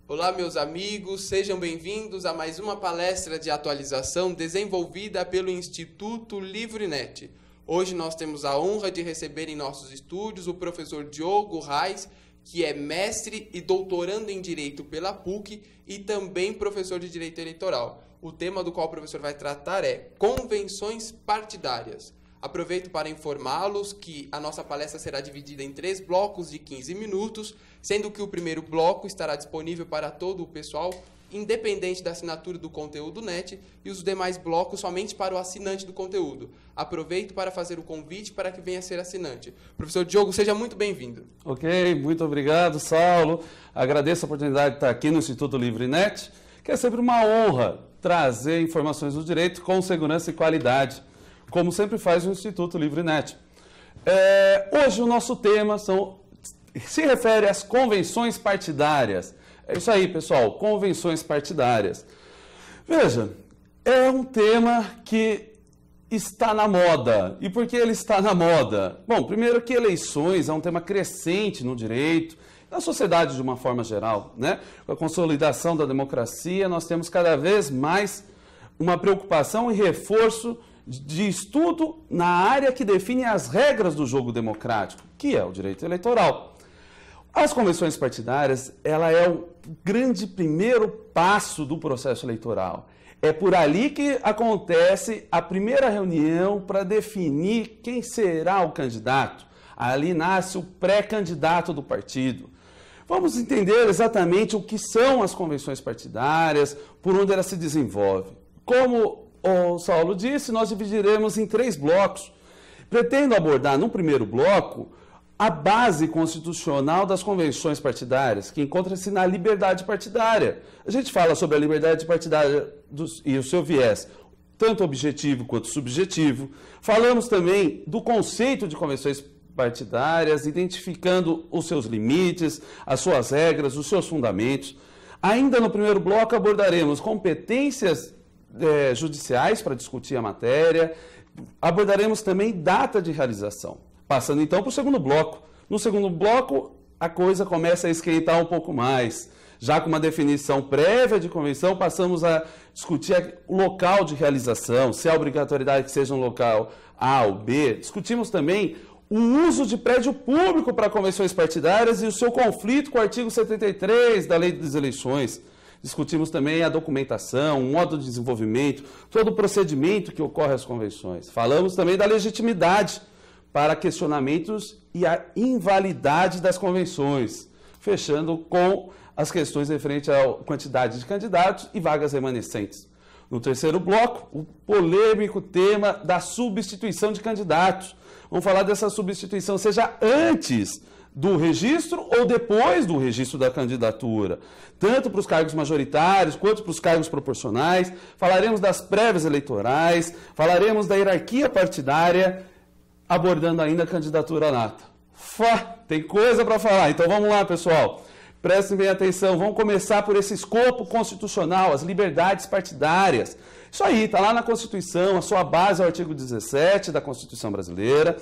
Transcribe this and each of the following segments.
Olá, meus amigos, sejam bem-vindos a mais uma palestra de atualização desenvolvida pelo Instituto LivreNet. Hoje nós temos a honra de receber em nossos estúdios o professor Diogo Reis, que é mestre e doutorando em Direito pela PUC e também professor de Direito Eleitoral. O tema do qual o professor vai tratar é convenções partidárias. Aproveito para informá-los que a nossa palestra será dividida em 3 blocos de 15 minutos, sendo que o primeiro bloco estará disponível para todo o pessoal, independente da assinatura do conteúdo NET, e os demais blocos somente para o assinante do conteúdo. Aproveito para fazer o convite para que venha ser assinante. Professor Diogo, seja muito bem-vindo. Ok, muito obrigado, Saulo. Agradeço a oportunidade de estar aqui no Instituto LivreNet, que é sempre uma honra trazer informações do direito com segurança e qualidade, como sempre faz o Instituto LivreNet. Hoje o nosso tema se refere às convenções partidárias. É isso aí, pessoal, convenções partidárias. Veja, é um tema que está na moda. E por que ele está na moda? Bom, primeiro que eleições é um tema crescente no direito, na sociedade de uma forma geral, né? Com a consolidação da democracia, nós temos cada vez mais uma preocupação e reforço de estudo na área que define as regras do jogo democrático, que é o direito eleitoral. As convenções partidárias, ela é o grande primeiro passo do processo eleitoral. É por ali que acontece a primeira reunião para definir quem será o candidato. Ali nasce o pré-candidato do partido. Vamos entender exatamente o que são as convenções partidárias, por onde elas se desenvolvem. Como o Saulo disse, nós dividiremos em 3 blocos. Pretendo abordar no primeiro bloco a base constitucional das convenções partidárias, que encontra-se na liberdade partidária. A gente fala sobre a liberdade partidária e o seu viés, tanto objetivo quanto subjetivo. Falamos também do conceito de convenções partidárias, identificando os seus limites, as suas regras, os seus fundamentos. Ainda no primeiro bloco abordaremos competências judiciais para discutir a matéria, abordaremos também data de realização. Passando então para o segundo bloco. No segundo bloco, a coisa começa a esquentar um pouco mais. Já com uma definição prévia de convenção, passamos a discutir o local de realização, se há obrigatoriedade que seja um local A ou B. Discutimos também o uso de prédio público para convenções partidárias e o seu conflito com o artigo 73 da Lei das Eleições. Discutimos também a documentação, o modo de desenvolvimento, todo o procedimento que ocorre às convenções. Falamos também da legitimidade para questionamentos e a invalidade das convenções, fechando com as questões referentes à quantidade de candidatos e vagas remanescentes. No terceiro bloco, o polêmico tema da substituição de candidatos. Vamos falar dessa substituição, seja antes do registro ou depois do registro da candidatura, tanto para os cargos majoritários quanto para os cargos proporcionais. Falaremos das prévias eleitorais, falaremos da hierarquia partidária, abordando ainda a candidatura nata. Tem coisa para falar, então vamos lá, pessoal. Prestem bem atenção, vamos começar por esse escopo constitucional, as liberdades partidárias. Isso aí, está lá na Constituição, a sua base é o artigo 17 da Constituição brasileira.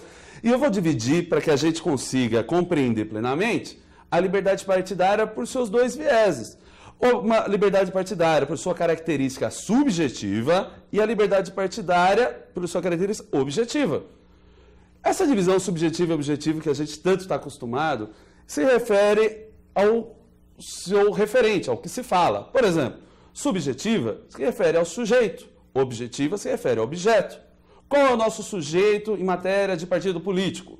E eu vou dividir para que a gente consiga compreender plenamente a liberdade partidária por seus 2 vieses. Uma liberdade partidária por sua característica subjetiva e a liberdade partidária por sua característica objetiva. Essa divisão subjetiva e objetiva que a gente tanto está acostumado se refere ao seu referente, ao que se fala. Por exemplo, subjetiva se refere ao sujeito, objetiva se refere ao objeto. Qual é o nosso sujeito em matéria de partido político?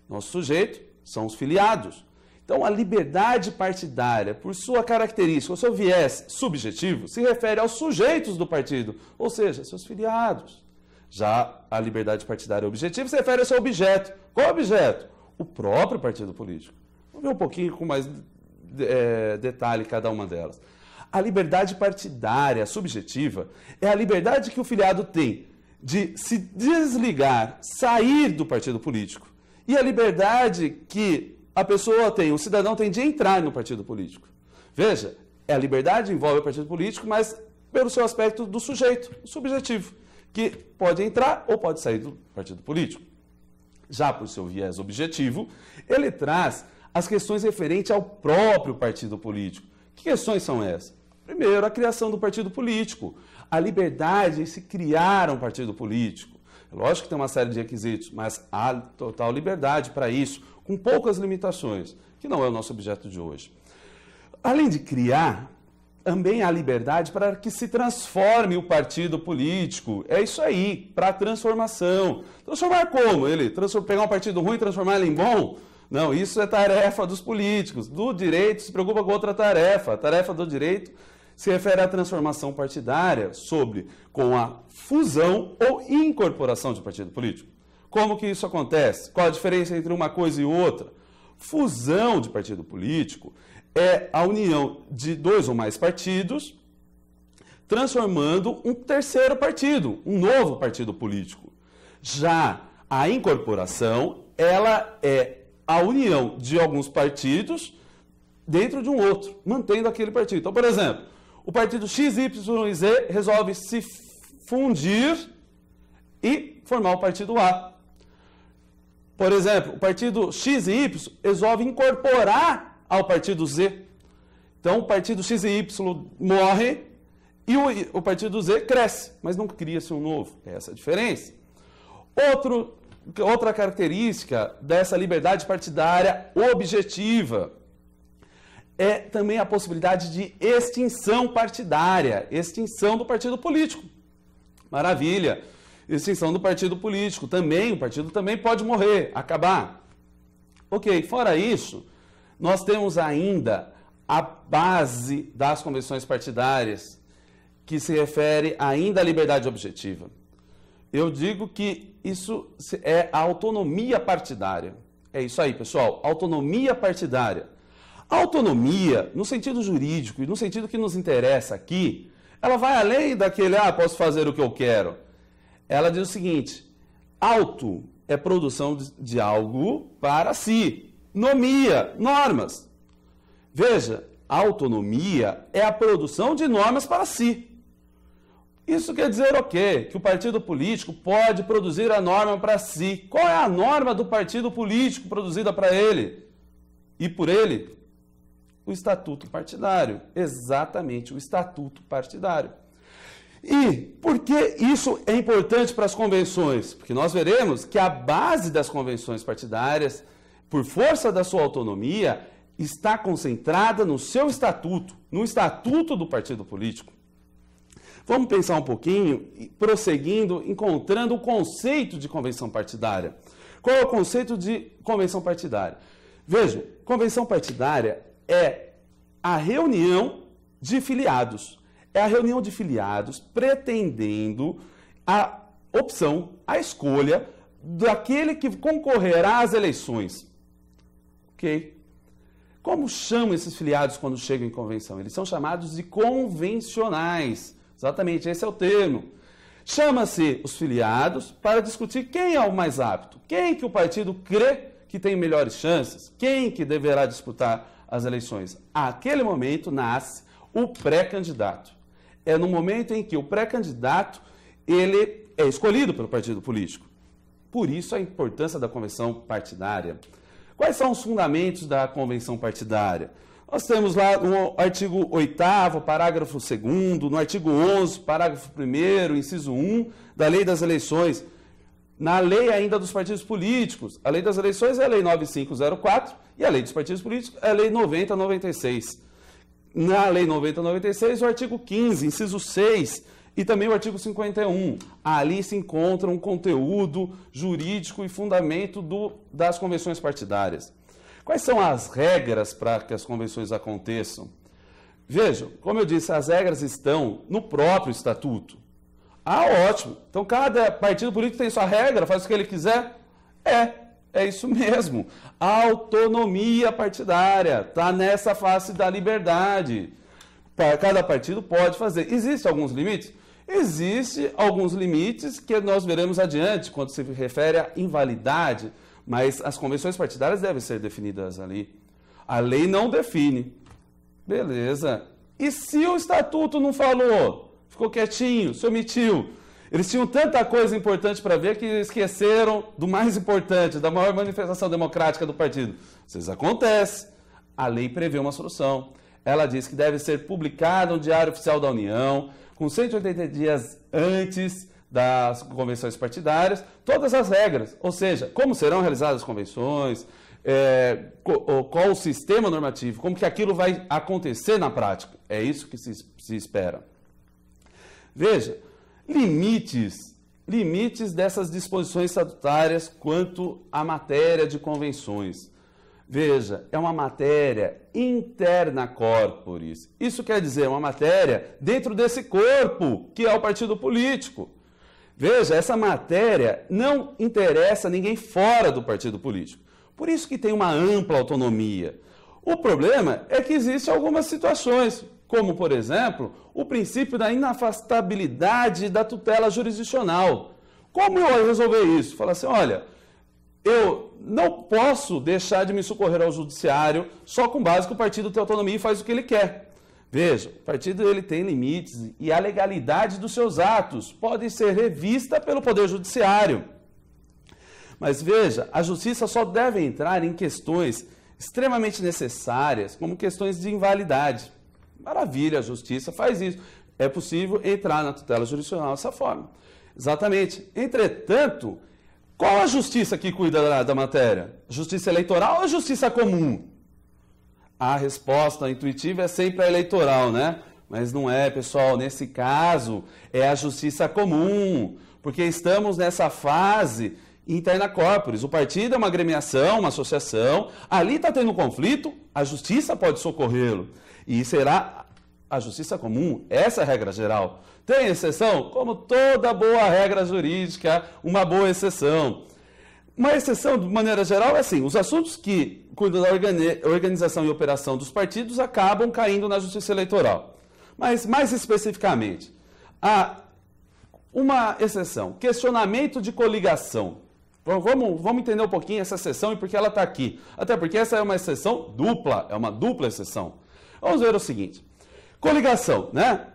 Nosso sujeito são os filiados. Então, a liberdade partidária, por sua característica, o seu viés subjetivo, se refere aos sujeitos do partido, ou seja, seus filiados. Já a liberdade partidária objetiva se refere ao seu objeto. Qual é o objeto? O próprio partido político. Vamos ver um pouquinho com mais detalhe cada uma delas. A liberdade partidária subjetiva é a liberdade que o filiado tem de se desligar, sair do partido político. E a liberdade que a pessoa tem, o cidadão tem de entrar no partido político. Veja, a liberdade envolve o partido político, mas pelo seu aspecto do sujeito, o subjetivo, que pode entrar ou pode sair do partido político. Já por seu viés objetivo, ele traz as questões referentes ao próprio partido político, Que questões são essas? Primeiro, a criação do partido político, a liberdade de se criar um partido político. Lógico que tem uma série de requisitos, mas há total liberdade para isso, com poucas limitações, que não é o nosso objeto de hoje. Além de criar, também há liberdade para que se transforme o partido político. É isso aí, para a transformação. Transformar como? Pegar um partido ruim e transformar ele em bom? Não, isso é tarefa dos políticos. Do direito se preocupa com outra tarefa. A tarefa do direito se refere à transformação partidária com a fusão ou incorporação de partido político. Como que isso acontece? Qual a diferença entre uma coisa e outra? Fusão de partido político é a união de 2 ou mais partidos, transformando um terceiro partido, um novo partido político. Já a incorporação, ela é a união de alguns partidos dentro de um outro, mantendo aquele partido. Então, por exemplo, o partido X, Y e Z resolve se fundir e formar o partido A. Por exemplo, o partido X e Y resolve incorporar ao partido Z. Então, o partido X e Y morre e o partido Z cresce, mas não cria-se um novo. É essa a diferença. Outra característica dessa liberdade partidária objetiva é também a possibilidade de extinção partidária, extinção do partido político. Maravilha! Extinção do partido político. Também, o partido também pode morrer, acabar. Ok, fora isso, nós temos ainda a base das convenções partidárias, que se refere ainda à liberdade objetiva. Eu digo que isso é a autonomia partidária. É isso aí, pessoal, autonomia partidária. A autonomia, no sentido jurídico e no sentido que nos interessa aqui, ela vai além daquele, posso fazer o que eu quero. Ela diz o seguinte, auto é produção de algo para si. Nomia, normas. Veja, a autonomia é a produção de normas para si. Isso quer dizer o quê? Que o partido político pode produzir a norma para si. Qual é a norma do partido político produzida para ele? E por ele? O estatuto partidário. Exatamente, o estatuto partidário. E por que isso é importante para as convenções? Porque nós veremos que a base das convenções partidárias, por força da sua autonomia, está concentrada no seu estatuto, no estatuto do partido político. Vamos pensar um pouquinho, prosseguindo, encontrando o conceito de convenção partidária. Qual é o conceito de convenção partidária? Vejam, convenção partidária é a reunião de filiados. É a reunião de filiados pretendendo a opção, a escolha daquele que concorrerá às eleições. Ok? Como chamam esses filiados quando chegam em convenção? Eles são chamados de convencionais. Exatamente, esse é o termo. Chama-se os filiados para discutir quem é o mais apto, quem que o partido crê que tem melhores chances, quem que deverá disputar as eleições. Àquele momento nasce o pré-candidato. É no momento em que o pré-candidato ele é escolhido pelo partido político. Por isso a importância da convenção partidária. Quais são os fundamentos da convenção partidária? Nós temos lá no artigo 8º, parágrafo 2º, no artigo 11, parágrafo 1º, inciso 1, da Lei das Eleições. Na lei ainda dos partidos políticos, a Lei das Eleições é a Lei 9504 e a Lei dos Partidos Políticos é a Lei 9096. Na Lei 9096, o artigo 15, inciso 6, e também o artigo 51. Ali se encontra um conteúdo jurídico e fundamento das convenções partidárias. Quais são as regras para que as convenções aconteçam? Vejam, como eu disse, as regras estão no próprio estatuto. Ótimo. Então cada partido político tem sua regra, faz o que ele quiser? É isso mesmo. A autonomia partidária está nessa face da liberdade. Cada partido pode fazer. Existem alguns limites? Existem alguns limites que nós veremos adiante, quando se refere à invalidade, mas as convenções partidárias devem ser definidas ali. A lei não define. Beleza. E se o estatuto não falou? Ficou quietinho, se omitiu. Eles tinham tanta coisa importante para ver que esqueceram do mais importante, da maior manifestação democrática do partido. Isso acontece. A lei prevê uma solução. ela diz que deve ser publicada no Diário Oficial da União, com 180 dias antes das convenções partidárias, todas as regras, ou seja, como serão realizadas as convenções, qual o sistema normativo, como que aquilo vai acontecer na prática. É isso que se espera. Veja, limites dessas disposições estatutárias quanto à matéria de convenções. Veja, é uma matéria interna corporis. Isso quer dizer uma matéria dentro desse corpo, que é o partido político. Veja, essa matéria não interessa a ninguém fora do partido político. Por isso que tem uma ampla autonomia. O problema é que existem algumas situações, como, por exemplo, o princípio da inafastabilidade da tutela jurisdicional. Como eu vou resolver isso? Fala assim, olha, eu não posso deixar de me socorrer ao judiciário só com base que o partido tem autonomia e faz o que ele quer. Veja, o partido ele tem limites e a legalidade dos seus atos pode ser revista pelo Poder Judiciário. Mas veja, a justiça só deve entrar em questões extremamente necessárias, como questões de invalidade. Maravilha, a justiça faz isso. É possível entrar na tutela jurisdicional dessa forma. Exatamente. Entretanto, qual a justiça que cuida da matéria? Justiça eleitoral ou a justiça comum? A resposta intuitiva é sempre a eleitoral, né? Mas não é, pessoal. Nesse caso, é a justiça comum, porque estamos nessa fase interna corporis. O partido é uma agremiação, uma associação. Ali está tendo um conflito, a justiça pode socorrê-lo. E será a justiça comum, essa é a regra geral. Tem exceção? Como toda boa regra jurídica, uma boa exceção. Uma exceção, de maneira geral, é assim, os assuntos que cuidam da organização e operação dos partidos acabam caindo na justiça eleitoral. Mas, mais especificamente, há uma exceção, questionamento de coligação. Vamos entender um pouquinho essa exceção e por que ela está aqui. Até porque essa é uma exceção dupla, é uma dupla exceção. Vamos ver o seguinte, coligação, né?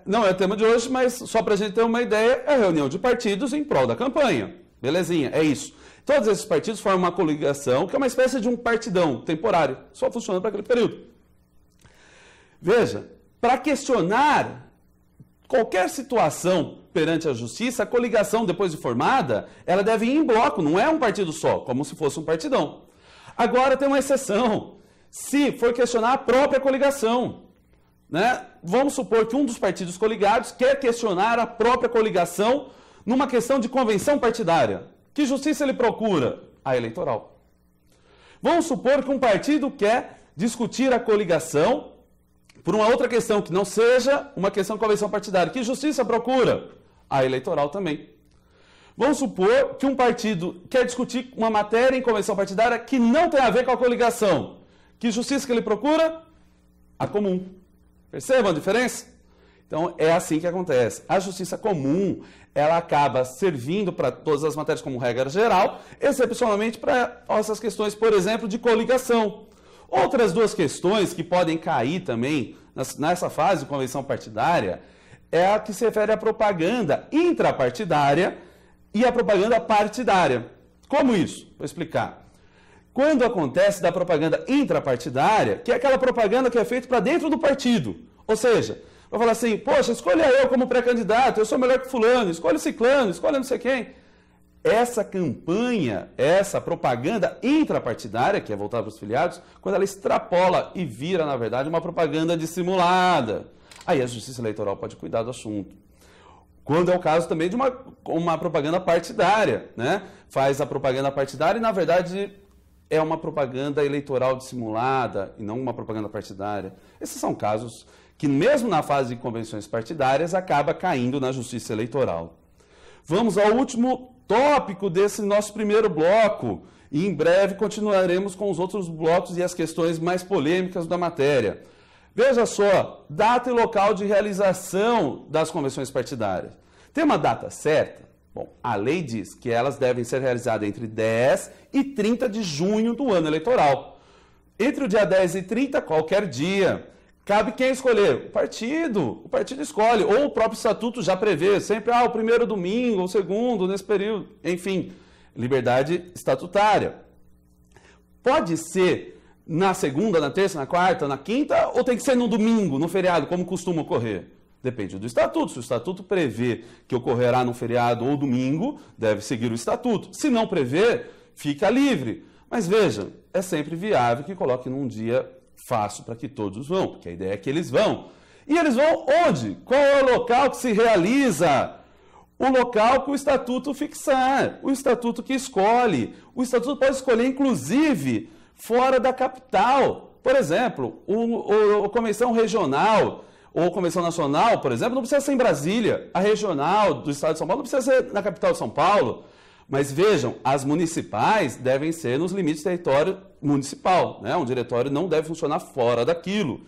Não é o tema de hoje, mas só para a gente ter uma ideia, é a reunião de partidos em prol da campanha. Belezinha, é isso. Todos esses partidos formam uma coligação, que é uma espécie de um partidão temporário, só funciona para aquele período. Veja, para questionar qualquer situação perante a justiça, a coligação, depois de formada, ela deve ir em bloco, não é um partido só, como se fosse um partidão. Agora tem uma exceção, se for questionar a própria coligação, né? Vamos supor que um dos partidos coligados quer questionar a própria coligação numa questão de convenção partidária. Que justiça ele procura? A eleitoral. Vamos supor que um partido quer discutir a coligação por uma outra questão que não seja uma questão de convenção partidária. Que justiça procura? A eleitoral também. Vamos supor que um partido quer discutir uma matéria em convenção partidária que não tem a ver com a coligação. Que justiça que ele procura? A comum. Percebam a diferença? Então, é assim que acontece. A justiça comum, ela acaba servindo para todas as matérias como regra geral, excepcionalmente para essas questões, por exemplo, de coligação. Outras duas questões que podem cair também nessa fase de convenção partidária é a que se refere à propaganda intrapartidária e à propaganda partidária. Como isso? Vou explicar. Quando acontece da propaganda intrapartidária, que é aquela propaganda que é feita para dentro do partido, ou seja, vai falar assim, poxa, escolha eu como pré-candidato, eu sou melhor que fulano, escolha ciclano, escolha não sei quem. Essa campanha, essa propaganda intrapartidária, que é voltada para os filiados, quando ela extrapola e vira, na verdade, uma propaganda dissimulada. Aí a Justiça Eleitoral pode cuidar do assunto. Quando é o caso também de uma propaganda partidária, né? Faz a propaganda partidária e, na verdade, é uma propaganda eleitoral dissimulada e não uma propaganda partidária. Esses são casos que, mesmo na fase de convenções partidárias, acaba caindo na Justiça Eleitoral. Vamos ao último tópico desse nosso primeiro bloco e em breve continuaremos com os outros blocos e as questões mais polêmicas da matéria. Veja só, data e local de realização das convenções partidárias. Tem uma data certa? Bom, a lei diz que elas devem ser realizadas entre 10 e 30 de junho do ano eleitoral. Entre o dia 10 e 30, qualquer dia. Cabe quem escolher? O partido escolhe, ou o próprio estatuto já prevê, sempre o primeiro domingo, o segundo, nesse período, enfim, liberdade estatutária. Pode ser na segunda, na terça, na quarta, na quinta, ou tem que ser no domingo, no feriado, como costuma ocorrer? Depende do estatuto. Se o estatuto prevê que ocorrerá no feriado ou domingo, deve seguir o estatuto. Se não prevê, fica livre. Mas veja, é sempre viável que coloque num dia fácil para que todos vão, porque a ideia é que eles vão. E eles vão onde? Qual é o local que se realiza? O local que o estatuto fixar, o estatuto que escolhe. O estatuto pode escolher, inclusive, fora da capital. Por exemplo, a convenção regional ou convenção nacional, por exemplo, não precisa ser em Brasília. A regional do estado de São Paulo não precisa ser na capital de São Paulo. Mas vejam, as municipais devem ser nos limites do território municipal, né? Um diretório não deve funcionar fora daquilo.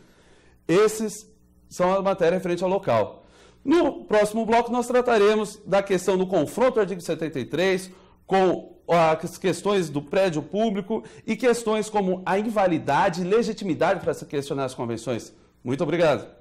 Esses são a matéria referente ao local. No próximo bloco, nós trataremos da questão do confronto do artigo 73 com as questões do prédio público e questões como a invalidade e legitimidade para se questionar as convenções. Muito obrigado.